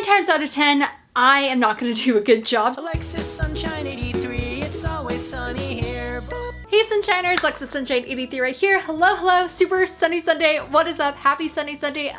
times out of 10, I am not gonna do a good job. Alexis Sunshine 83, it's always sunny here. Hey Sunshiners, Alexis Sunshine 83 right here. Hello, hello, super sunny Sunday. What is up? Happy sunny Sunday.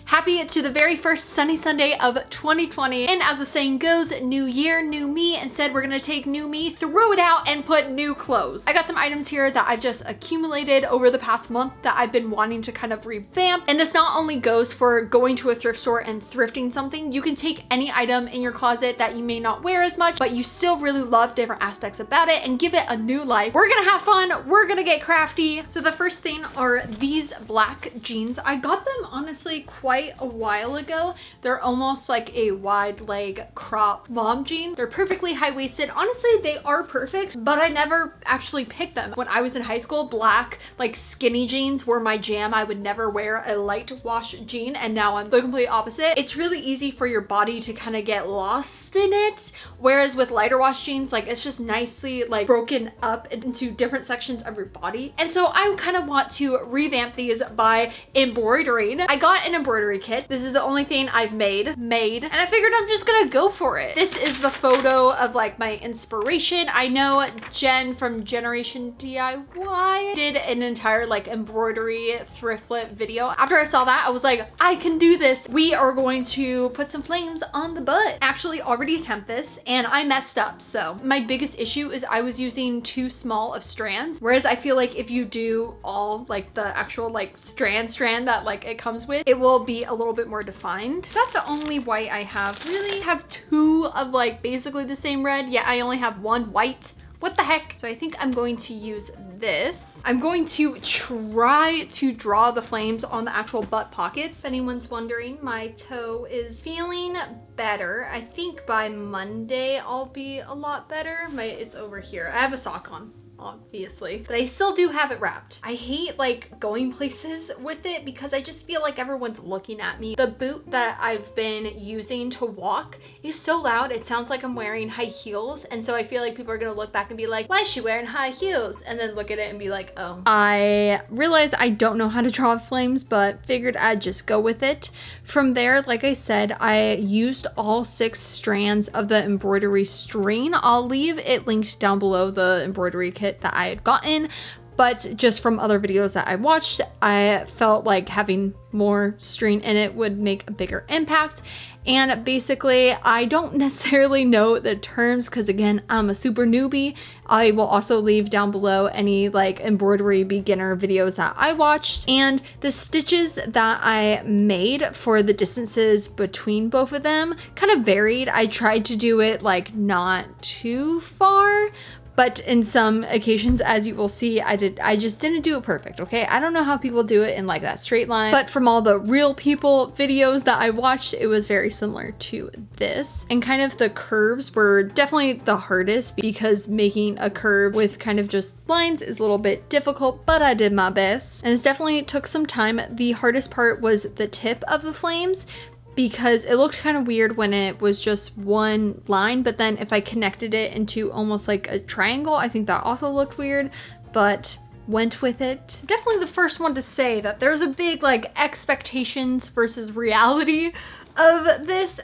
Happy to the very first sunny Sunday of 2020. And as the saying goes, new year, new me. Instead, we're gonna take new me, throw it out, and put new clothes. I got some items here that I've just accumulated over the past month that I've been wanting to kind of revamp. And this not only goes for going to a thrift store and thrifting something, you can take any item in your closet that you may not wear as much, but you still really love different aspects about it and give it a new life. We're gonna have fun, we're gonna get crafty. So the first thing are these black jeans. I got them honestly quite a while ago. They're almost like a wide leg crop mom jean. They're perfectly high-waisted. Honestly, they are perfect, but I never actually picked them. When I was in high school, black like skinny jeans were my jam. I would never wear a light wash jean, and now I'm the complete opposite. It's really easy for your body to kind of get lost in it, whereas with lighter wash jeans, like it's just nicely like broken up into different sections of your body. And so I kind of want to revamp these by embroidering. I got an embroidery kit. This is the only thing I've made, and I figured I'm just gonna go for it. This is the photo of like my inspiration. I know Jen from Generation DIY did an entire like embroidery thrift flip video. After I saw that, I was like, I can do this. We are going to put some flames on the butt. Actually already attempt this, and I messed up. So my biggest issue is I was using too small of strands, whereas I feel like if you do all like the actual like strand that like it comes with, it will be a little bit more defined. That's the only white I have. Really have two of like basically the same red, yet I only have one white. What the heck? So I think I'm going to use this. I'm going to try to draw the flames on the actual butt pockets. If anyone's wondering, my toe is feeling better. I think by Monday I'll be a lot better. It's over here. I have a sock on, obviously, but I still do have it wrapped. I hate like going places with it because I just feel like everyone's looking at me. The boot that I've been using to walk is so loud, it sounds like I'm wearing high heels, and so I feel like people are gonna look back and be like, why is she wearing high heels? And then look at it and be like, oh. I realized I don't know how to draw flames, but figured I'd just go with it. From there, like I said, I used all 6 strands of the embroidery string. I'll leave it linked down below, the embroidery kit that I had gotten, but just from other videos that I watched, I felt like having more string in it would make a bigger impact. And basically, I don't necessarily know the terms because again, I'm a super newbie. I will also leave down below any like embroidery beginner videos that I watched, and the stitches that I made for the distances between both of them kind of varied. I tried to do it like not too far, but in some occasions, as you will see, I just didn't do it perfect, okay? I don't know how people do it in like that straight line, but from all the real people videos that I watched, it was very similar to this. And kind of the curves were definitely the hardest because making a curve with kind of just lines is a little bit difficult, but I did my best. And it definitely took some time. The hardest part was the tip of the flames, because it looked kind of weird when it was just one line, but then if I connected it into almost like a triangle, I think that also looked weird, but went with it. I'm definitely the first one to say that there's a big like expectations versus reality of this.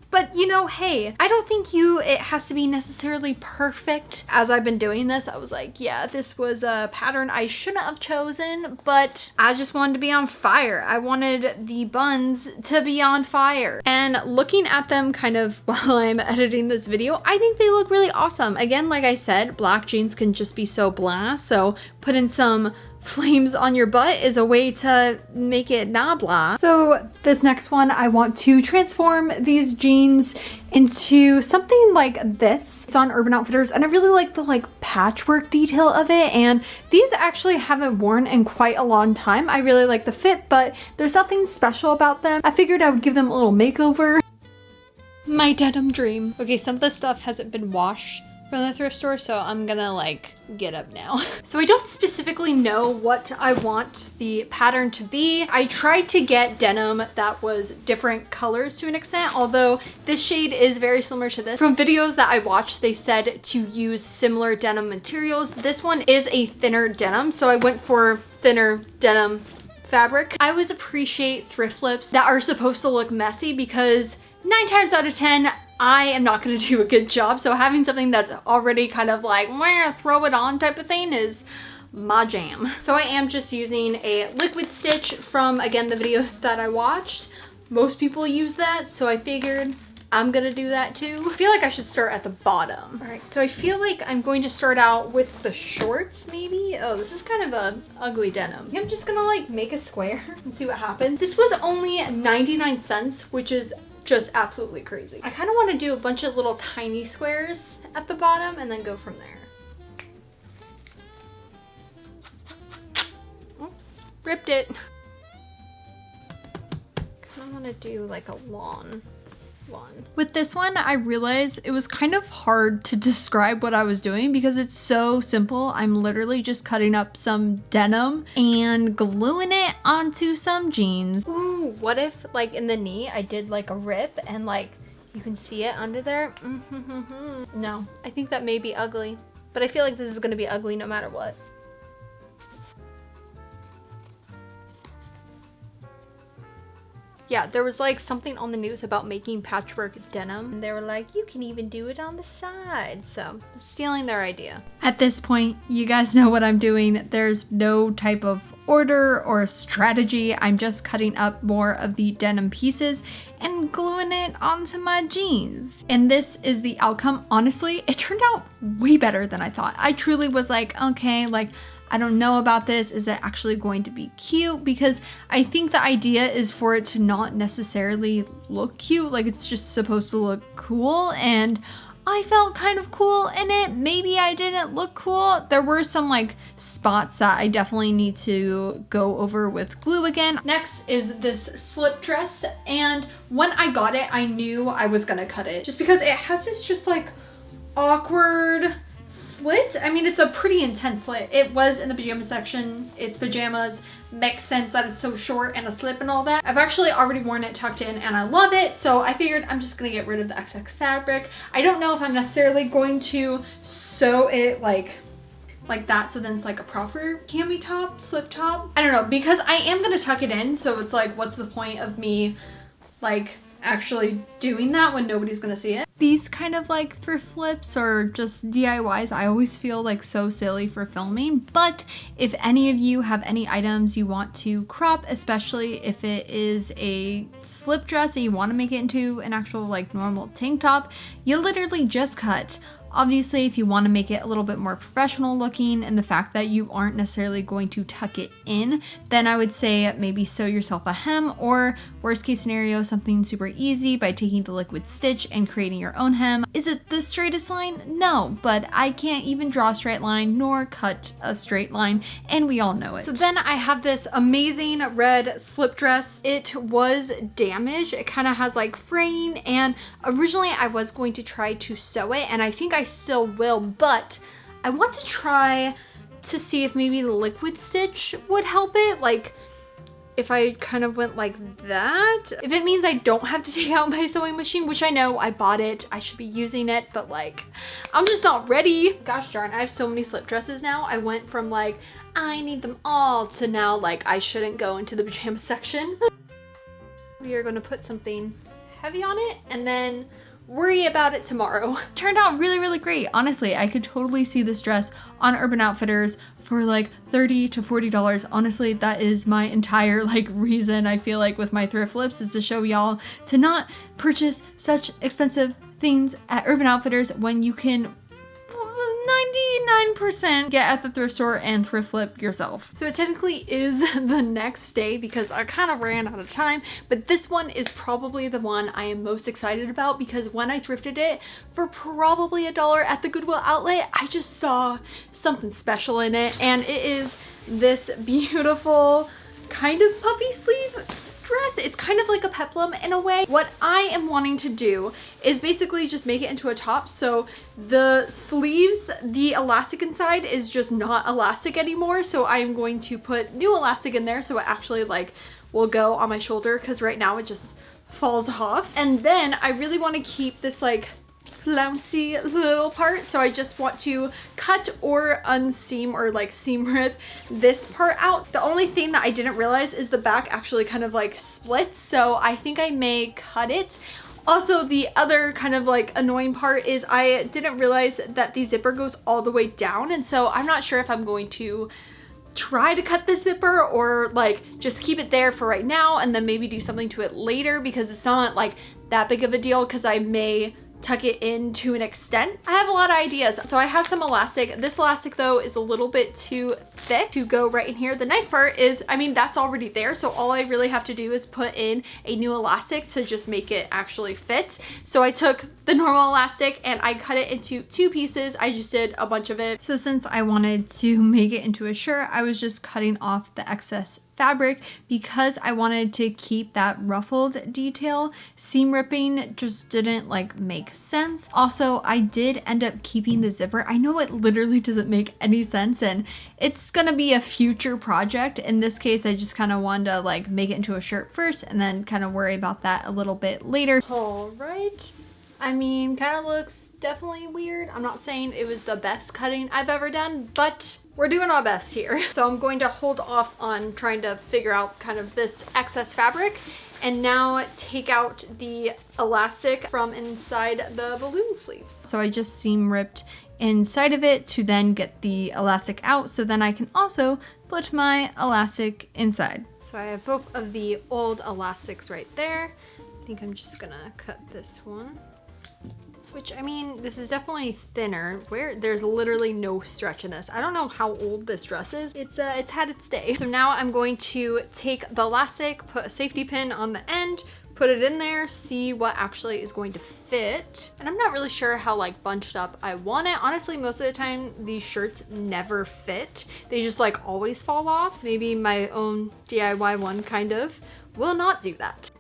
But you know, hey, I don't think it has to be necessarily perfect. As I've been doing this, I was like, yeah, this was a pattern I shouldn't have chosen, but I just wanted to be on fire. I wanted the buns to be on fire. And looking at them kind of while I'm editing this video, I think they look really awesome. Again, like I said, black jeans can just be so blah, so put in some flames on your butt is a way to make it not blah. So this next one, I want to transform these jeans into something like this. It's on Urban Outfitters, and I really like the like patchwork detail of it, and these actually haven't worn in quite a long time. I really like the fit, but there's nothing special about them. I figured I would give them a little makeover. My denim dream. Okay, some of the stuff hasn't been washed from the thrift store, so I'm gonna like get up now. So I don't specifically know what I want the pattern to be. I tried to get denim that was different colors to an extent, although this shade is very similar to this. From videos that I watched, they said to use similar denim materials. This one is a thinner denim, so I went for thinner denim fabric. I always appreciate thrift flips that are supposed to look messy because 9 times out of 10, I am not going to do a good job. So having something that's already kind of like, throw it on type of thing is my jam. So I am just using a liquid stitch from, again, the videos that I watched. Most people use that, so I figured I'm gonna do that too. I feel like I should start at the bottom. All right, so I feel like I'm going to start out with the shorts maybe. Oh, this is kind of a ugly denim. I'm just gonna like make a square and see what happens. This was only 99 cents, which is just absolutely crazy. I kind of want to do a bunch of little tiny squares at the bottom and then go from there. Oops, ripped it. I want to do like a lawn one. With this one, I realized it was kind of hard to describe what I was doing because it's so simple. I'm literally just cutting up some denim and gluing it onto some jeans. Ooh, what if like in the knee I did like a rip and like you can see it under there? No, I think that may be ugly, but I feel like this is going to be ugly no matter what. Yeah, there was like something on the news about making patchwork denim. And they were like, you can even do it on the side. So I'm stealing their idea. At this point, you guys know what I'm doing. There's no type of order or strategy. I'm just cutting up more of the denim pieces and gluing it onto my jeans. And this is the outcome. Honestly, it turned out way better than I thought. I truly was like, okay, like, I don't know about this. Is it actually going to be cute? Because I think the idea is for it to not necessarily look cute. Like it's just supposed to look cool. And I felt kind of cool in it. Maybe I didn't look cool. There were some like spots that I definitely need to go over with glue again. Next is this slip dress. And when I got it, I knew I was gonna cut it just because it has this just like awkward slit. I mean, it's a pretty intense slit. It was in the pajama section. It's pajamas. Makes sense that it's so short and a slip and all that. I've actually already worn it tucked in and I love it. So I figured I'm just gonna get rid of the XX fabric. I don't know if I'm necessarily going to sew it like that, so then it's like a proper cami top, slip top. I don't know, because I am gonna tuck it in, so it's like, what's the point of me like actually doing that when nobody's gonna see it? These kind of like thrift flips or just DIYs, I always feel like so silly for filming, but if any of you have any items you want to crop, especially if it is a slip dress and you want to make it into an actual like normal tank top, you literally just cut. Obviously, if you want to make it a little bit more professional looking and the fact that you aren't necessarily going to tuck it in, then I would say maybe sew yourself a hem, or worst case scenario, something super easy by taking the liquid stitch and creating your own hem. Is it the straightest line? No, but I can't even draw a straight line nor cut a straight line, and we all know it. So then I have this amazing red slip dress. It was damaged. It kind of has like fraying, and originally I was going to try to sew it, and I think I still will, but I want to try to see if maybe the liquid stitch would help it. Like if I kind of went like that, if it means I don't have to take out my sewing machine, which I know I bought it, I should be using it, but like I'm just not ready. Gosh darn, I have so many slip dresses now. I went from like I need them all to now like I shouldn't go into the pajama section. We are going to put something heavy on it and then worry about it tomorrow. Turned out really, really great. Honestly, I could totally see this dress on Urban Outfitters for like $30 to $40. Honestly, that is my entire like reason I feel like with my thrift flips, is to show y'all to not purchase such expensive things at Urban Outfitters when you can 99% get at the thrift store and thrift flip yourself. So it technically is the next day because I kind of ran out of time, but this one is probably the one I am most excited about because when I thrifted it for probably $1 at the Goodwill outlet, I just saw something special in it, and it is this beautiful kind of puffy sleeve dress. It's kind of like a peplum in a way. What I am wanting to do is basically just make it into a top, so the sleeves, the elastic inside is just not elastic anymore, so I am going to put new elastic in there so it actually like will go on my shoulder, because right now it just falls off. And then I really want to keep this like flouncy little part, so I just want to cut or unseam or like seam rip this part out. The only thing that I didn't realize is the back actually kind of like splits, so I think I may cut it. Also, the other kind of like annoying part is I didn't realize that the zipper goes all the way down, and so I'm not sure if I'm going to try to cut the zipper or like just keep it there for right now and then maybe do something to it later, because it's not like that big of a deal because I may tuck it in to an extent. I have a lot of ideas. So I have some elastic. This elastic though is a little bit too thick to go right in here. The nice part is, I mean, that's already there. So all I really have to do is put in a new elastic to just make it actually fit. So I took the normal elastic and I cut it into 2 pieces. I just did a bunch of it. So since I wanted to make it into a shirt, I was just cutting off the excess fabric because I wanted to keep that ruffled detail. Seam ripping just didn't like make sense. Also, I did end up keeping the zipper. I know it literally doesn't make any sense and it's gonna be a future project. In this case, I just kind of wanted to like make it into a shirt first and then kind of worry about that a little bit later. All right. I mean, kind of looks definitely weird. I'm not saying it was the best cutting I've ever done, but we're doing our best here. So I'm going to hold off on trying to figure out kind of this excess fabric and now take out the elastic from inside the balloon sleeves. So I just seam ripped inside of it to then get the elastic out, so then I can also put my elastic inside. So I have both of the old elastics right there. I think I'm just gonna cut this one. Which, I mean, this is definitely thinner. There's literally no stretch in this. I don't know how old this dress is. It's had its day. So now I'm going to take the elastic, put a safety pin on the end, put it in there, see what actually is going to fit. And I'm not really sure how like bunched up I want it. Honestly, most of the time these shirts never fit. They just like always fall off. Maybe my own DIY one kind of will not do that.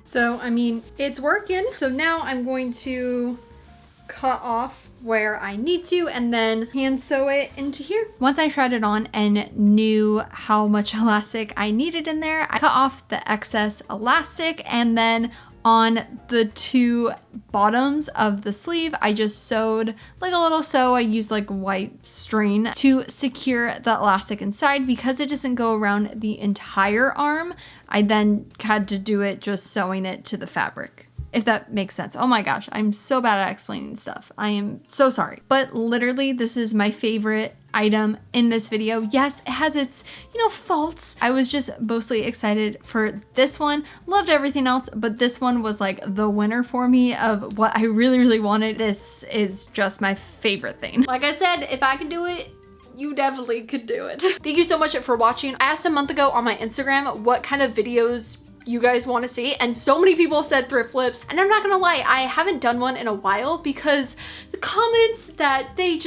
So, I mean, it's working. So now I'm going to cut off where I need to and then hand sew it into here. Once I tried it on and knew how much elastic I needed in there, I cut off the excess elastic, and then on the 2 bottoms of the sleeve, I just sewed like a little sew. I used like white string to secure the elastic inside. Because it doesn't go around the entire arm, I then had to do it just sewing it to the fabric, if that makes sense. Oh my gosh, I'm so bad at explaining stuff. I am so sorry. But literally, this is my favorite item in this video. Yes, it has its, you know, faults. I was just mostly excited for this one. Loved everything else, but this one was like the winner for me of what I really, really wanted. This is just my favorite thing. Like I said, if I can do it, you definitely could do it. Thank you so much for watching. I asked a month ago on my Instagram what kind of videos you guys want to see, and so many people said thrift flips, and I'm not gonna lie, I haven't done one in a while because the comments that they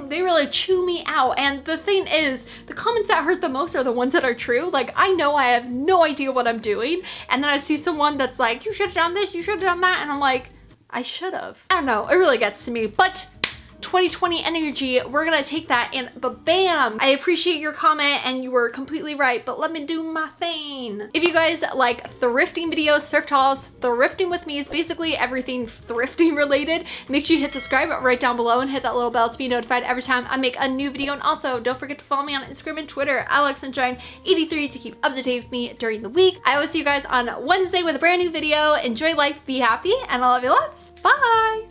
really chew me out. And the thing is, the comments that hurt the most are the ones that are true. Like, I know I have no idea what I'm doing, and then I see someone that's like, you should have done this, you should have done that, and I'm like, I should have. I don't know, it really gets to me. But 2020 energy, we're gonna take that and bam! I appreciate your comment and you were completely right, but let me do my thing. If you guys like thrifting videos, thrift hauls, thrifting with me is basically everything thrifting related, make sure you hit subscribe right down below and hit that little bell to be notified every time I make a new video. And also, don't forget to follow me on Instagram and Twitter, AlexSunshine83, to keep up to date with me during the week. I will see you guys on Wednesday with a brand new video. Enjoy life, be happy, and I love you lots. Bye!